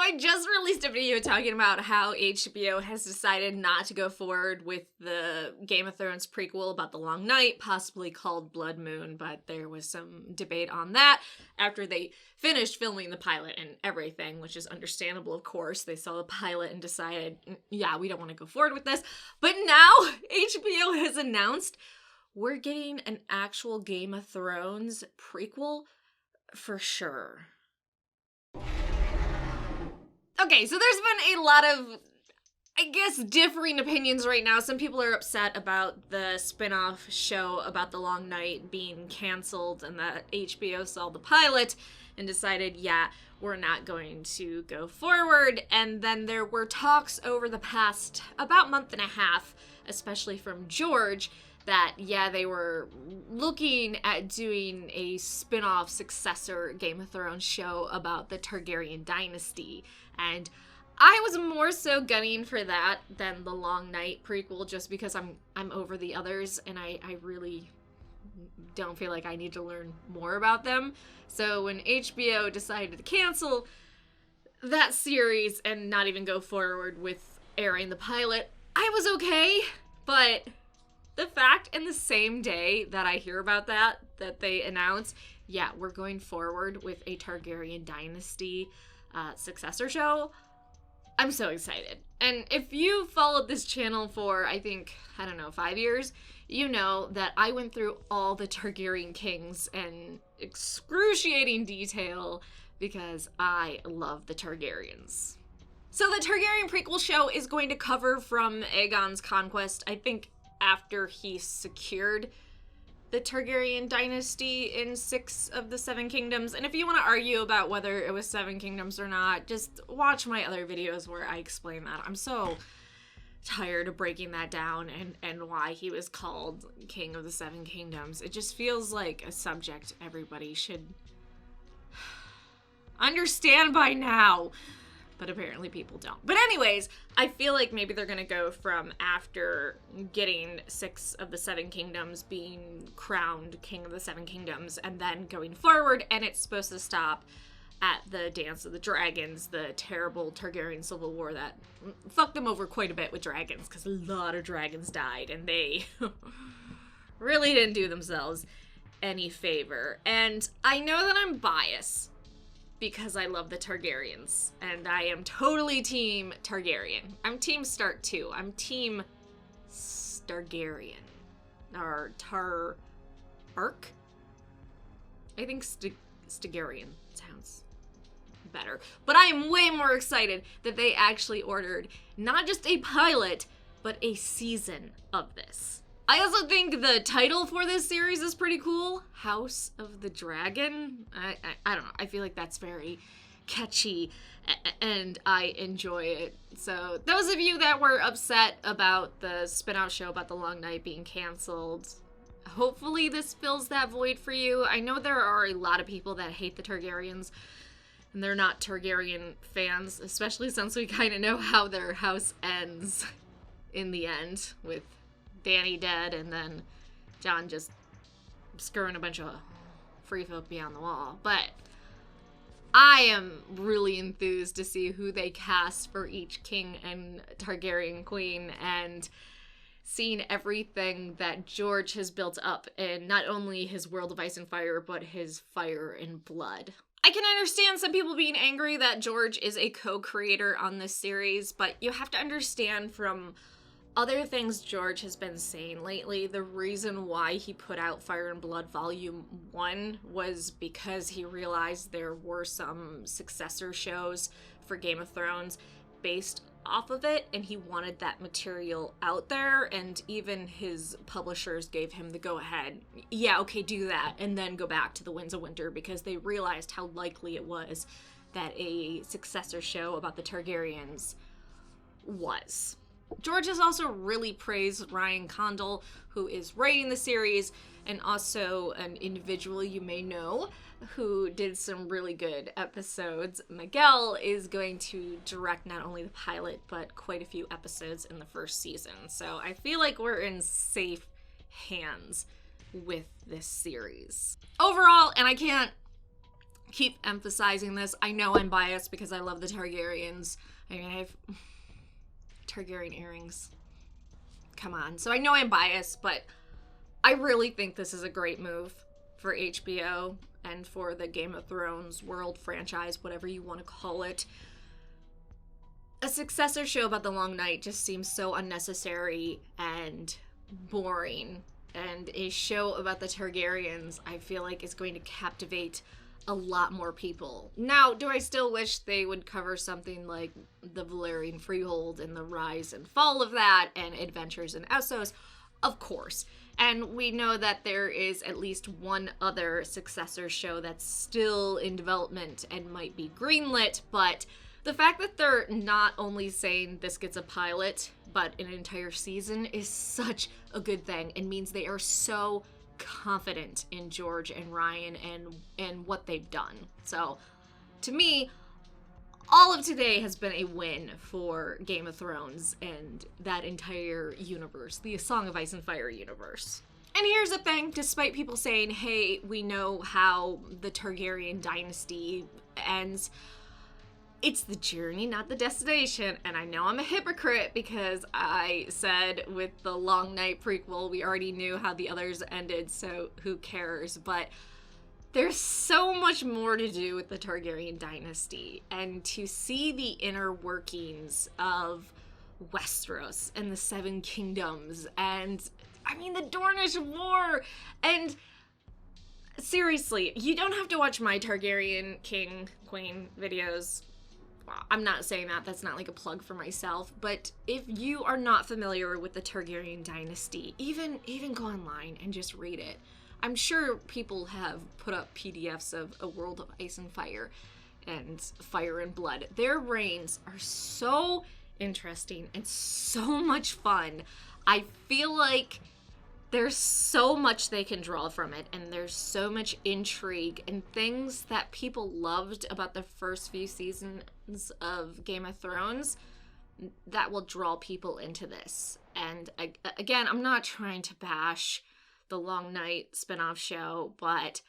I just released a video talking about how HBO has decided not to go forward with the Game of Thrones prequel about the Long Night, possibly called Blood Moon, but there was some debate on that after they finished filming the pilot and everything, which is understandable, of course. They saw the pilot and decided, yeah, we don't want to go forward with this. But now HBO has announced we're getting an actual Game of Thrones prequel for sure. Okay, so there's been a lot of, I guess, differing opinions right now. Some people are upset about the spin-off show about the Long Night being canceled and that HBO saw the pilot and decided, yeah, we're not going to go forward. And then there were talks over the past about month and a half, especially from George, that, yeah, they were looking at doing a spin-off successor Game of Thrones show about the Targaryen dynasty. And I was more so gunning for that than the Long Night prequel, just because I'm over the others and I really don't feel like I need to learn more about them. So when HBO decided to cancel that series and not even go forward with airing the pilot, I was okay, but the fact in the same day that I hear about that they announce, yeah, we're going forward with a Targaryen dynasty successor show, I'm so excited. And if you followed this channel for, I think, 5 years, you know that I went through all the Targaryen kings in excruciating detail because I love the Targaryens. So the Targaryen prequel show is going to cover from Aegon's conquest, I think, after he secured the Targaryen dynasty in 6 of the 7 kingdoms. And if you want to argue about whether it was 7 kingdoms or not, just watch my other videos where I explain that. I'm so tired of breaking that down and why he was called King of the 7 Kingdoms. It just feels like a subject everybody should understand by now. But apparently people don't. But anyways, I feel like maybe they're gonna go from after getting 6 of the 7 kingdoms being crowned King of the 7 Kingdoms and then going forward, and it's supposed to stop at the Dance of the Dragons, the terrible Targaryen civil war that fucked them over quite a bit with dragons, because a lot of dragons died and they really didn't do themselves any favor. And I know that I'm biased, because I love the Targaryens, and I am totally team Targaryen. I'm team Stark too. I'm team Stargaryen. Or Ark? I think Stargaryen sounds better. But I am way more excited that they actually ordered not just a pilot, but a season of this. I also think the title for this series is pretty cool. House of the Dragon. I don't know. I feel like that's very catchy and I enjoy it. So those of you that were upset about the spin-out show about the Long Night being canceled, hopefully this fills that void for you. I know there are a lot of people that hate the Targaryens and they're not Targaryen fans, especially since we kind of know how their house ends in the end with Dany dead, and then Jon just screwing a bunch of free folk beyond the wall. But I am really enthused to see who they cast for each king and Targaryen queen, and seeing everything that George has built up in not only his world of ice and fire, but his fire and blood. I can understand some people being angry that George is a co-creator on this series, but you have to understand from other things George has been saying lately, the reason why he put out Fire and Blood Volume 1 was because he realized there were some successor shows for Game of Thrones based off of it, and he wanted that material out there, and even his publishers gave him the go-ahead. Yeah, okay, do that, and then go back to the Winds of Winter, because they realized how likely it was that a successor show about the Targaryens was. George has also really praised Ryan Condal, who is writing the series, and also an individual you may know who did some really good episodes. Miguel is going to direct not only the pilot, but quite a few episodes in the first season. So I feel like we're in safe hands with this series. Overall, and I can't keep emphasizing this. I know I'm biased because I love the Targaryens. I mean, I have Targaryen earrings. Come on. So I know I'm biased, but I really think this is a great move for HBO and for the Game of Thrones world franchise, whatever you want to call it. A successor show about the Long Night just seems so unnecessary and boring. And a show about the Targaryens, I feel like, is going to captivate a lot more people. Now, do I still wish they would cover something like the Valyrian Freehold and the rise and fall of that and Adventures in Essos? Of course. And we know that there is at least one other successor show that's still in development and might be greenlit, but the fact that they're not only saying this gets a pilot, but an entire season is such a good thing and means they are so confident in George and Ryan and what they've done. So, to me, all of today has been a win for Game of Thrones and that entire universe, the Song of Ice and Fire universe. And here's the thing, despite people saying, hey, we know how the Targaryen dynasty ends, it's the journey, not the destination. And I know I'm a hypocrite because I said with the Long Night prequel, we already knew how the others ended, so who cares? But there's so much more to do with the Targaryen dynasty. And to see the inner workings of Westeros and the Seven Kingdoms and, I mean, the Dornish War. And seriously, you don't have to watch my Targaryen King, Queen videos. I'm not saying that, that's not like a plug for myself, but if you are not familiar with the Targaryen dynasty, even go online and just read it. I'm sure people have put up PDFs of A World of Ice and Fire and Fire and Blood. Their reigns are so interesting and so much fun. I feel like there's so much they can draw from it, and there's so much intrigue and things that people loved about the first few seasons of Game of Thrones that will draw people into this. And again, I'm not trying to bash the Long Night spinoff show, but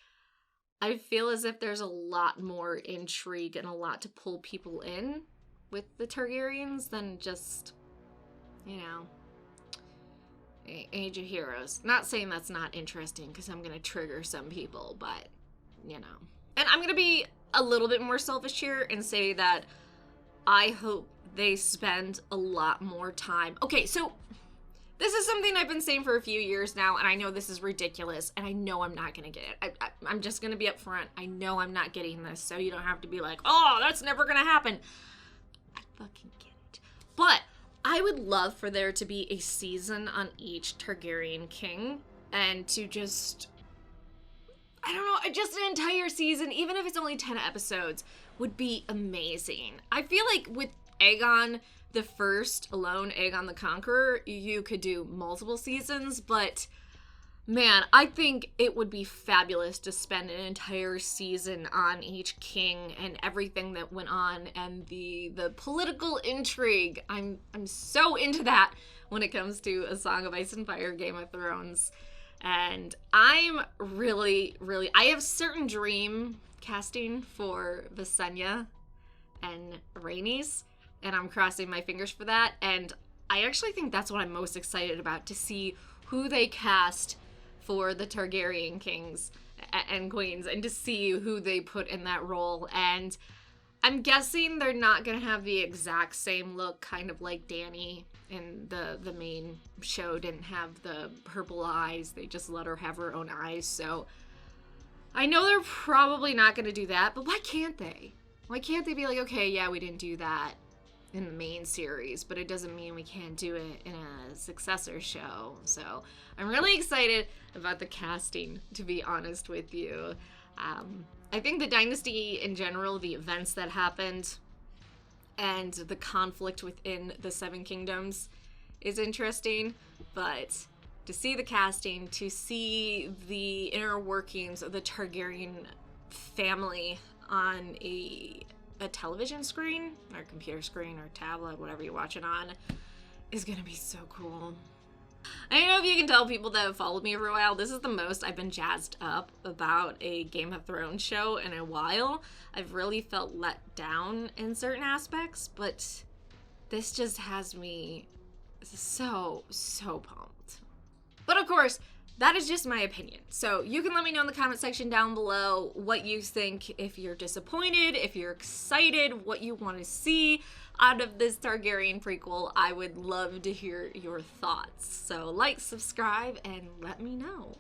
I feel as if there's a lot more intrigue and a lot to pull people in with the Targaryens than just, you know, Age of Heroes. Not saying that's not interesting, because I'm going to trigger some people, but, you know. And I'm going to be a little bit more selfish here and say that I hope they spend a lot more time. Okay, so this is something I've been saying for a few years now, and I know this is ridiculous, and I know I'm not going to get it. I'm just going to be upfront. I know I'm not getting this, so you don't have to be like, oh, that's never going to happen. I fucking get it. But I would love for there to be a season on each Targaryen king, and to just, I don't know, just an entire season, even if it's only 10 episodes, would be amazing. I feel like with Aegon the First alone, Aegon the Conqueror, you could do multiple seasons, but man, I think it would be fabulous to spend an entire season on each king and everything that went on and the political intrigue. I'm so into that when it comes to A Song of Ice and Fire, Game of Thrones. And I'm really, I have certain dream casting for Visenya and Rhaenys, and I'm crossing my fingers for that. And I actually think that's what I'm most excited about, to see who they cast for the Targaryen kings and queens, and to see who they put in that role. And I'm guessing they're not gonna have the exact same look, kind of like Dany in the main show didn't have the purple eyes. They just let her have her own eyes. So I know they're probably not gonna do that, but why can't they? Why can't they be like, okay, yeah, we didn't do that in the main series, but it doesn't mean we can't do it in a successor show. So I'm really excited about the casting, to be honest with you. I think the dynasty in general, the events that happened, and the conflict within the Seven Kingdoms is interesting, but to see the casting, to see the inner workings of the Targaryen family on a television screen, or computer screen, or tablet, whatever you watch it on, is gonna be so cool. I don't know if you can tell people that have followed me for a while, this is the most I've been jazzed up about a Game of Thrones show in a while. I've really felt let down in certain aspects, but this just has me so pumped. But of course, that is just my opinion. So you can let me know in the comment section down below what you think, if you're disappointed, if you're excited, what you want to see out of this Targaryen prequel. I would love to hear your thoughts. So like, subscribe, and let me know.